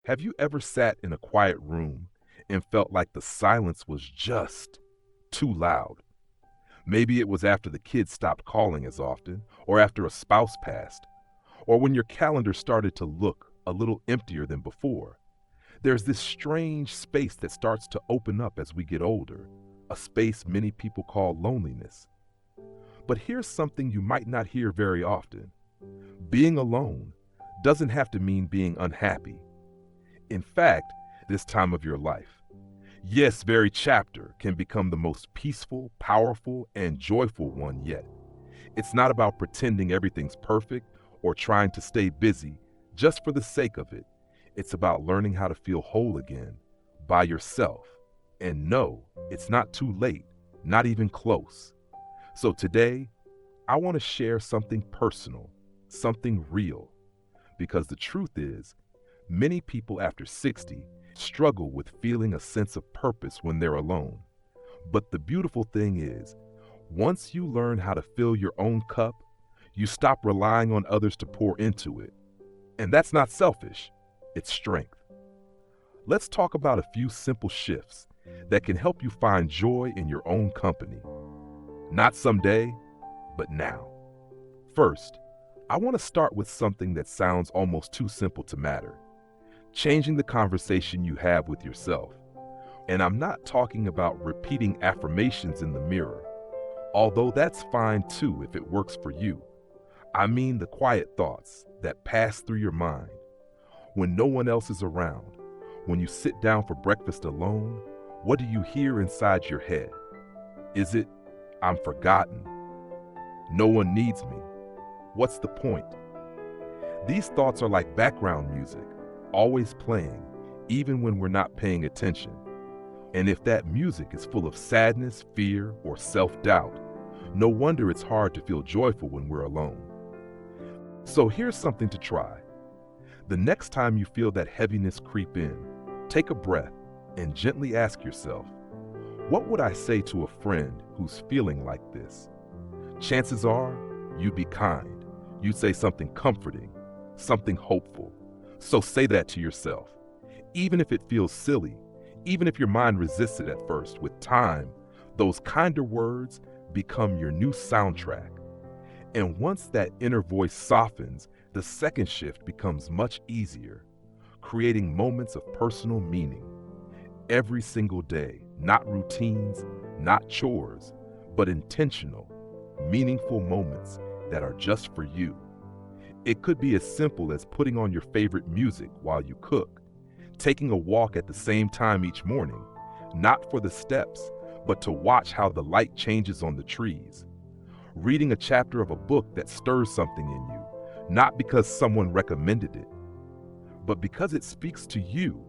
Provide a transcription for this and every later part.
Have you ever sat in a quiet room and felt like the silence was just too loud? Maybe it was after the kids stopped calling as often, or after a spouse passed, or when your calendar started to look a little emptier than before. There's this strange space that starts to open up as we get older, a space many people call loneliness. But here's something you might not hear very often. Being alone doesn't have to mean being unhappy. In fact, this time of your life, yes, very chapter can become the most peaceful, powerful, and joyful one yet. It's not about pretending everything's perfect or trying to stay busy just for the sake of it. It's about learning how to feel whole again by yourself. And no, it's not too late, not even close. So today, I want to share something personal, something real. Because the truth is, many people after 60 struggle with feeling a sense of purpose when they're alone. But the beautiful thing is, once you learn how to fill your own cup, you stop relying on others to pour into it. And that's not selfish, it's strength. Let's talk about a few simple shifts that can help you find joy in your own company. Not someday, but now. First, I want to start with something that sounds almost too simple to matter. Changing the conversation you have with yourself. And I'm not talking about repeating affirmations in the mirror, although that's fine too if it works for you. I mean the quiet thoughts that pass through your mind when no one else is around. When you sit down for breakfast alone, what do you hear inside your head? Is it, "I'm forgotten"? "No one needs me"? "What's the point?" These thoughts are like background music, always playing, even when we're not paying attention. And if that music is full of sadness, fear, or self-doubt, no wonder it's hard to feel joyful when we're alone. So here's something to try. The next time you feel that heaviness creep in, take a breath and gently ask yourself, what would I say to a friend who's feeling like this? Chances are, you'd be kind. You'd say something comforting, something hopeful. So say that to yourself. Even if it feels silly, even if your mind resists it at first, with time, those kinder words become your new soundtrack. And once that inner voice softens, the second shift becomes much easier, creating moments of personal meaning. Every single day, not routines, not chores, but intentional, meaningful moments that are just for you. It could be as simple as putting on your favorite music while you cook, taking a walk at the same time each morning, not for the steps, but to watch how the light changes on the trees, reading a chapter of a book that stirs something in you, not because someone recommended it, but because it speaks to you.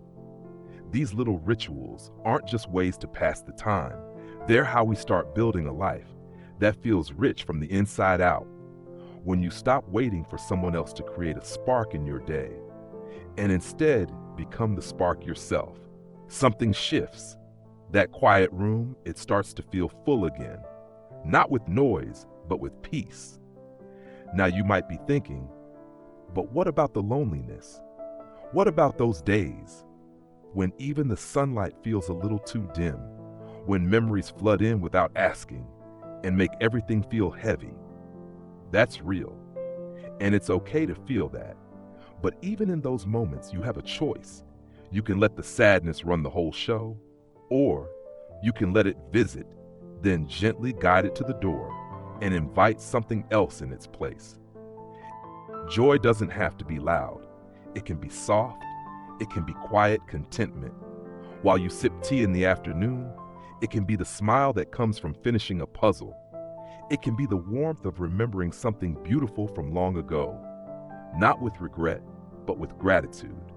These little rituals aren't just ways to pass the time. They're how we start building a life that feels rich from the inside out. When you stop waiting for someone else to create a spark in your day, and instead become the spark yourself, something shifts. That quiet room, it starts to feel full again, not with noise, but with peace. Now you might be thinking, but what about the loneliness? What about those days when even the sunlight feels a little too dim, when memories flood in without asking and make everything feel heavy? That's real, and it's okay to feel that. But even in those moments, you have a choice. You can let the sadness run the whole show, or you can let it visit, then gently guide it to the door and invite something else in its place. Joy doesn't have to be loud. It can be soft. It can be quiet contentment. While you sip tea in the afternoon, it can be the smile that comes from finishing a puzzle. It can be the warmth of remembering something beautiful from long ago, not with regret, but with gratitude.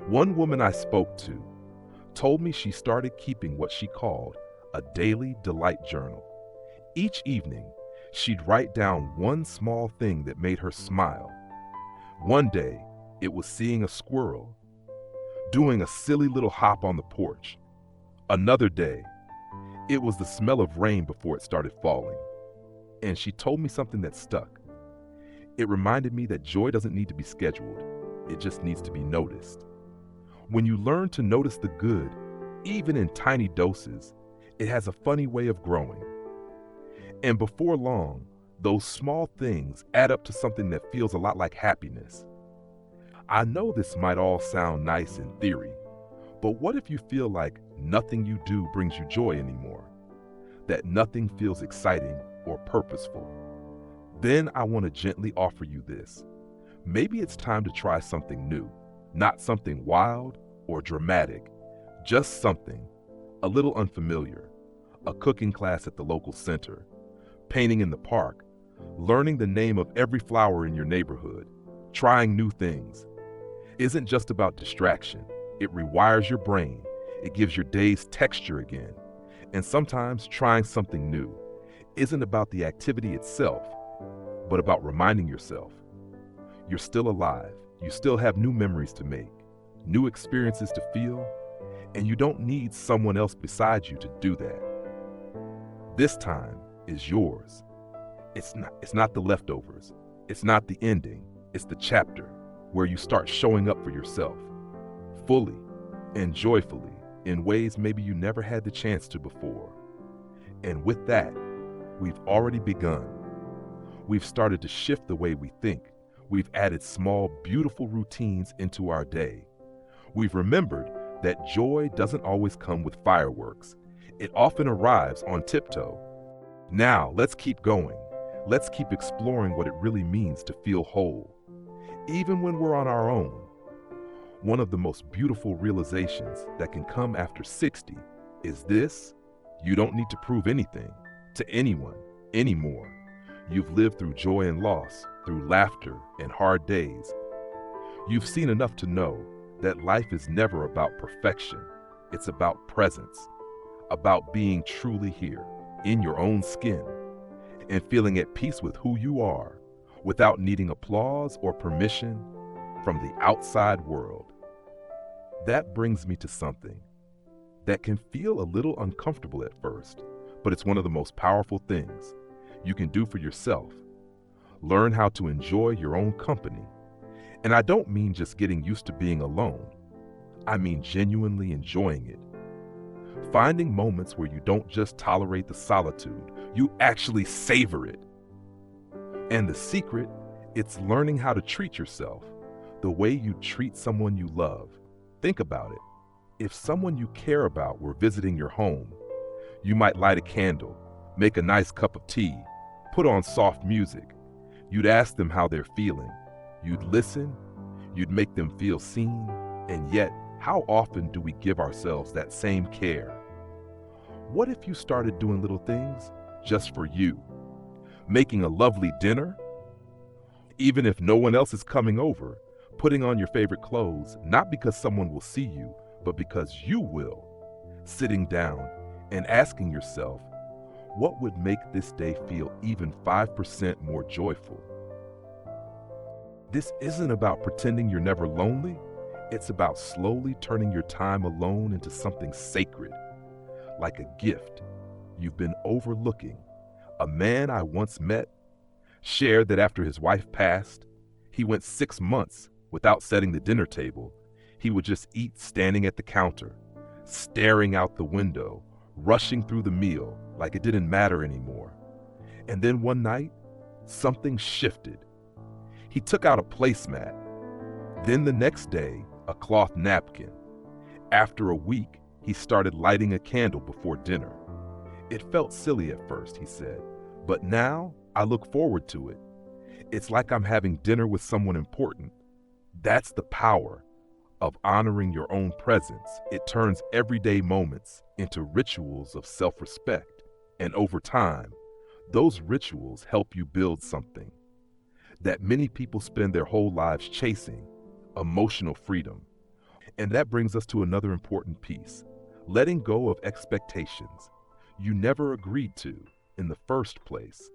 One woman I spoke to told me she started keeping what she called a daily delight journal. Each evening, she'd write down one small thing that made her smile. One day, it was seeing a squirrel doing a silly little hop on the porch. Another day, it was the smell of rain before it started falling. And she told me something that stuck. It reminded me that joy doesn't need to be scheduled. It just needs to be noticed. When you learn to notice the good, even in tiny doses, it has a funny way of growing. And before long, those small things add up to something that feels a lot like happiness. I know this might all sound nice in theory, but what if you feel like nothing you do brings you joy anymore? That nothing feels exciting or purposeful? Then I want to gently offer you this. Maybe it's time to try something new, not something wild or dramatic, just something a little unfamiliar. A cooking class at the local center, painting in the park, learning the name of every flower in your neighborhood, trying new things. Isn't just about distraction. It rewires your brain. It gives your days texture again. And sometimes trying something new isn't about the activity itself, but about reminding yourself you're still alive. You still have new memories to make, new experiences to feel, and you don't need someone else beside you to do that. This time is yours. It's not the leftovers. It's not the ending. It's the chapter where you start showing up for yourself, fully and joyfully, in ways maybe you never had the chance to before. And with that, we've already begun. We've started to shift the way we think. We've added small, beautiful routines into our day. We've remembered that joy doesn't always come with fireworks. It often arrives on tiptoe. Now, let's keep going. Let's keep exploring what it really means to feel whole, even when we're on our own. One of the most beautiful realizations that can come after 60 is this: you don't need to prove anything to anyone anymore. You've lived through joy and loss, through laughter and hard days. You've seen enough to know that life is never about perfection. It's about presence, about being truly here, in your own skin, and feeling at peace with who you are, without needing applause or permission from the outside world. That brings me to something that can feel a little uncomfortable at first, but it's one of the most powerful things you can do for yourself. Learn how to enjoy your own company. And I don't mean just getting used to being alone. I mean genuinely enjoying it. Finding moments where you don't just tolerate the solitude, you actually savor it. And the secret, it's learning how to treat yourself the way you treat someone you love. Think about it. If someone you care about were visiting your home, you might light a candle, make a nice cup of tea, put on soft music. You'd ask them how they're feeling. You'd listen. You'd make them feel seen. And yet, how often do we give ourselves that same care? What if you started doing little things just for you? Making a lovely dinner? Even if no one else is coming over, putting on your favorite clothes, not because someone will see you, but because you will. Sitting down and asking yourself, what would make this day feel even 5% more joyful? This isn't about pretending you're never lonely. It's about slowly turning your time alone into something sacred, like a gift you've been overlooking. A man I once met shared that after his wife passed, he went 6 months without setting the dinner table. He would just eat standing at the counter, staring out the window, rushing through the meal like it didn't matter anymore. And then one night, something shifted. He took out a placemat. Then the next day, a cloth napkin. After a week, he started lighting a candle before dinner. It felt silly at first, he said, but now I look forward to it. It's like I'm having dinner with someone important. That's the power of honoring your own presence. It turns everyday moments into rituals of self-respect. And over time, those rituals help you build something that many people spend their whole lives chasing: emotional freedom. And that brings us to another important piece: letting go of expectations you never agreed to in the first place.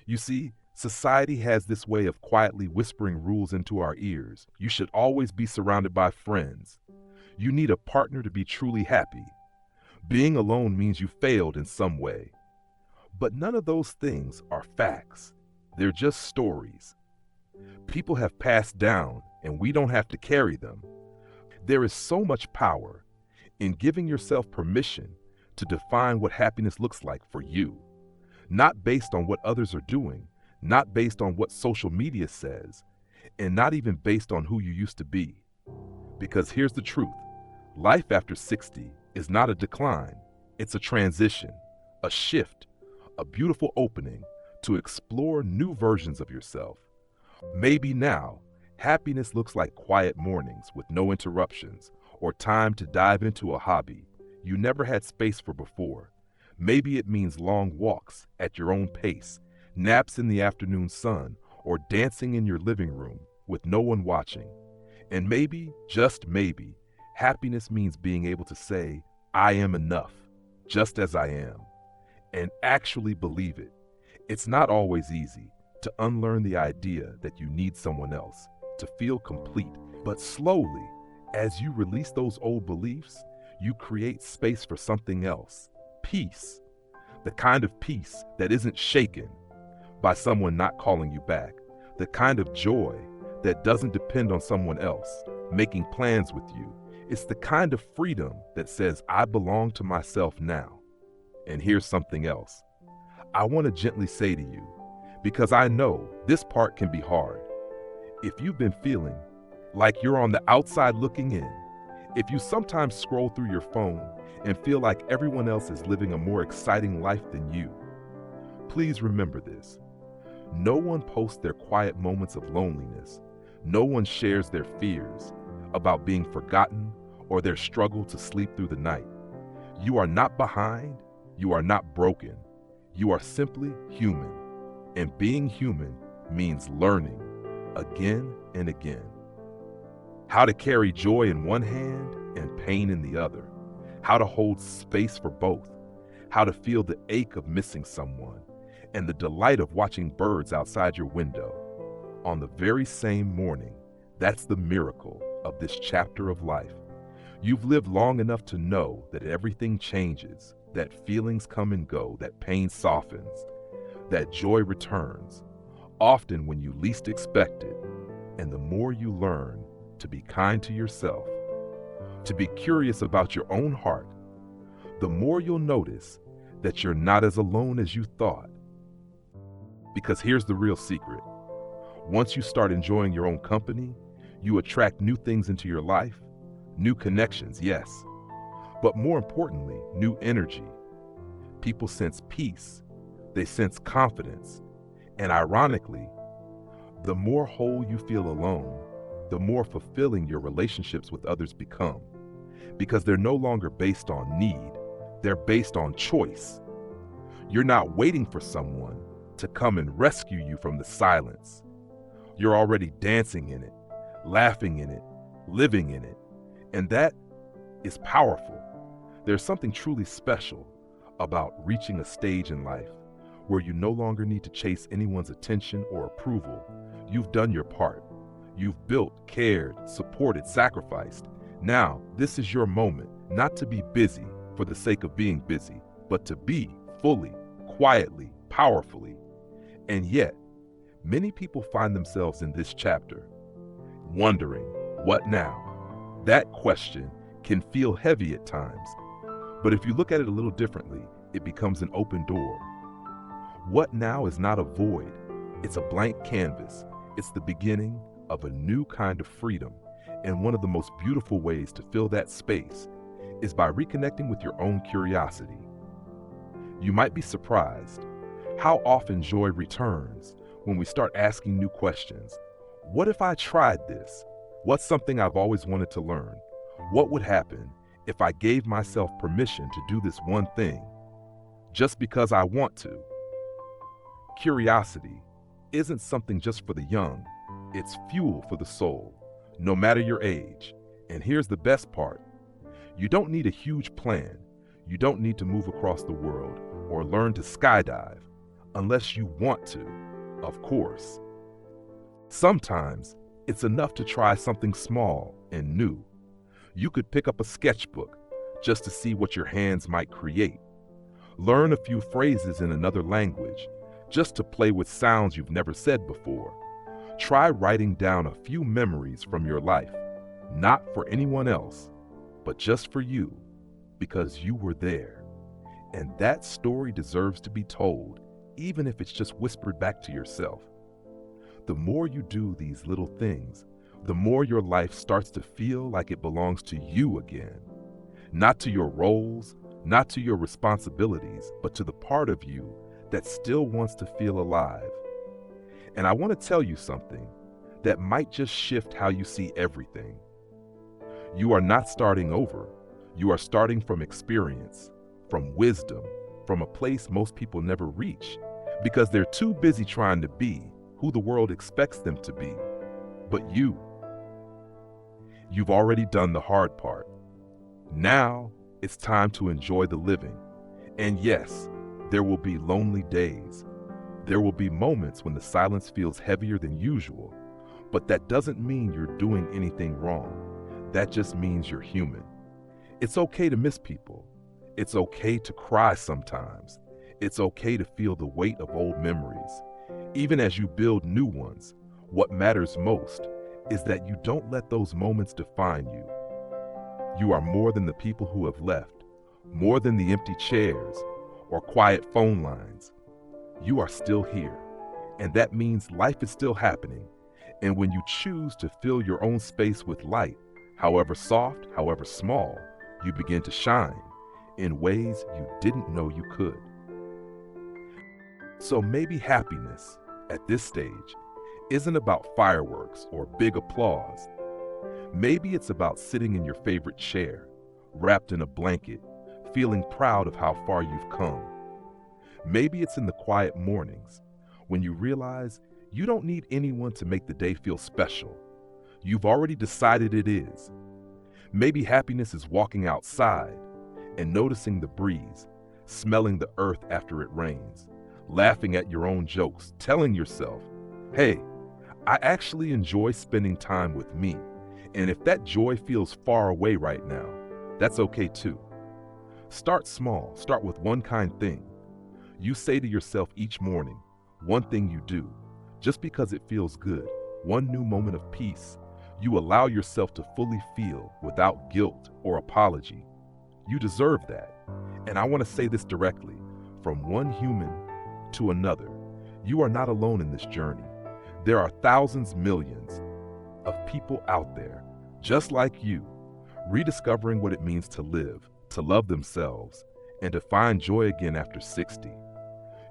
You see, society has this way of quietly whispering rules into our ears. You should always be surrounded by friends. You need a partner to be truly happy. Being alone means you failed in some way. But none of those things are facts. They're just stories people have passed down, and we don't have to carry them. There is so much power in giving yourself permission to define what happiness looks like for you, not based on what others are doing, not based on what social media says, and not even based on who you used to be. Because here's the truth, life after 60 is not a decline, it's a transition, a shift, a beautiful opening to explore new versions of yourself. Maybe now, happiness looks like quiet mornings with no interruptions, or time to dive into a hobby you never had space for before. Maybe it means long walks at your own pace, naps in the afternoon sun, or dancing in your living room with no one watching. And maybe, just maybe, happiness means being able to say, I am enough, just as I am, and actually believe it. It's not always easy to unlearn the idea that you need someone else to feel complete, but slowly, as you release those old beliefs, you create space for something else, peace, the kind of peace that isn't shaken by someone not calling you back, the kind of joy that doesn't depend on someone else making plans with you. It's the kind of freedom that says, I belong to myself now. And here's something else. I want to gently say to you, because I know this part can be hard. If you've been feeling like you're on the outside looking in, if you sometimes scroll through your phone and feel like everyone else is living a more exciting life than you, please remember this. No one posts their quiet moments of loneliness. No one shares their fears about being forgotten or their struggle to sleep through the night. You are not behind. You are not broken. You are simply human. And being human means learning again and again. How to carry joy in one hand and pain in the other. How to hold space for both. How to feel the ache of missing someone and the delight of watching birds outside your window on the very same morning. That's the miracle of this chapter of life. You've lived long enough to know that everything changes, that feelings come and go, that pain softens, that joy returns, often when you least expect it. And the more you learn to be kind to yourself, to be curious about your own heart, the more you'll notice that you're not as alone as you thought. Because here's the real secret. Once you start enjoying your own company, you attract new things into your life, new connections, yes, but more importantly, new energy. People sense peace, they sense confidence, and ironically, the more whole you feel alone, the more fulfilling your relationships with others become, because they're no longer based on need, they're based on choice. You're not waiting for someone to come and rescue you from the silence. You're already dancing in it, laughing in it, living in it, and that is powerful. There's something truly special about reaching a stage in life where you no longer need to chase anyone's attention or approval. You've done your part. You've built, cared, supported, sacrificed. Now, this is your moment, not to be busy for the sake of being busy, but to be fully, quietly, powerfully. And yet, many people find themselves in this chapter wondering, what now? That question can feel heavy at times, but if you look at it a little differently, it becomes an open door. What now is not a void, it's a blank canvas. It's the beginning of a new kind of freedom, and one of the most beautiful ways to fill that space is by reconnecting with your own curiosity. You might be surprised how often joy returns when we start asking new questions. What if I tried this? What's something I've always wanted to learn? What would happen if I gave myself permission to do this one thing just because I want to? Curiosity isn't something just for the young. It's fuel for the soul, no matter your age. And here's the best part. You don't need a huge plan. You don't need to move across the world or learn to skydive unless you want to, of course. Sometimes it's enough to try something small and new. You could pick up a sketchbook just to see what your hands might create. Learn a few phrases in another language just to play with sounds you've never said before. Try writing down a few memories from your life. Not for anyone else, but just for you, because you were there. And that story deserves to be told, even if it's just whispered back to yourself. The more you do these little things, the more your life starts to feel like it belongs to you again. Not to your roles, not to your responsibilities, but to the part of you that still wants to feel alive. And I want to tell you something that might just shift how you see everything. You are not starting over. You are starting from experience, from wisdom, from a place most people never reach because they're too busy trying to be who the world expects them to be. But you've already done the hard part. Now it's time to enjoy the living. And yes, there will be lonely days. There will be moments when the silence feels heavier than usual, but that doesn't mean you're doing anything wrong. That just means you're human. It's okay to miss people. It's okay to cry sometimes. It's okay to feel the weight of old memories. Even as you build new ones, what matters most is that you don't let those moments define you. You are more than the people who have left, more than the empty chairs or quiet phone lines. You are still here, and that means life is still happening. And when you choose to fill your own space with light, however soft, however small, you begin to shine in ways you didn't know you could. So maybe happiness at this stage isn't about fireworks or big applause. Maybe it's about sitting in your favorite chair, wrapped in a blanket, feeling proud of how far you've come. Maybe it's in the quiet mornings when you realize you don't need anyone to make the day feel special. You've already decided it is. Maybe happiness is walking outside and noticing the breeze, smelling the earth after it rains, laughing at your own jokes, telling yourself, hey, I actually enjoy spending time with me. And if that joy feels far away right now, that's okay too. Start small. Start with one kind thing. You say to yourself each morning, one thing you do, just because it feels good, one new moment of peace, you allow yourself to fully feel without guilt or apology. You deserve that. And I want to say this directly, from one human to another, you are not alone in this journey. There are thousands, millions of people out there, just like you, rediscovering what it means to live, to love themselves, and to find joy again after 60.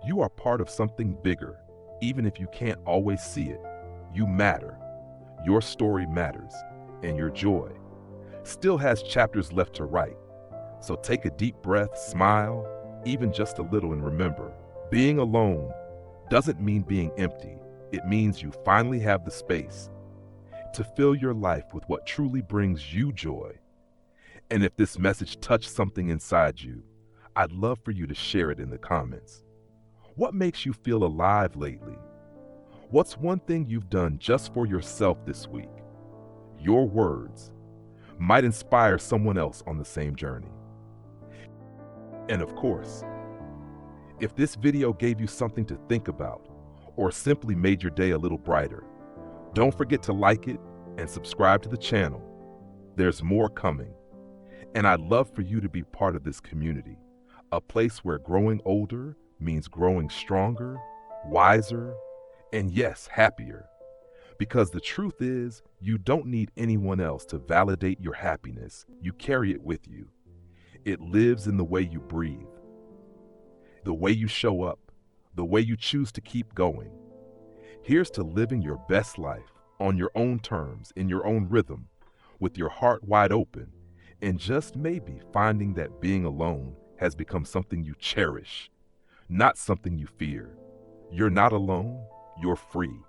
You are part of something bigger, even if you can't always see it. You matter. Your story matters, and your joy still has chapters left to write. So take a deep breath, smile, even just a little, and remember, being alone doesn't mean being empty. It means you finally have the space to fill your life with what truly brings you joy. And if this message touched something inside you, I'd love for you to share it in the comments. What makes you feel alive lately? What's one thing you've done just for yourself this week? Your words might inspire someone else on the same journey. And of course, if this video gave you something to think about or simply made your day a little brighter, don't forget to like it and subscribe to the channel. There's more coming. And I'd love for you to be part of this community, a place where growing older means growing stronger, wiser, and yes, happier. Because the truth is, you don't need anyone else to validate your happiness. You carry it with you. It lives in the way you breathe, the way you show up, the way you choose to keep going. Here's to living your best life on your own terms, in your own rhythm, with your heart wide open, and just maybe finding that being alone has become something you cherish, not something you fear. You're not alone, you're free.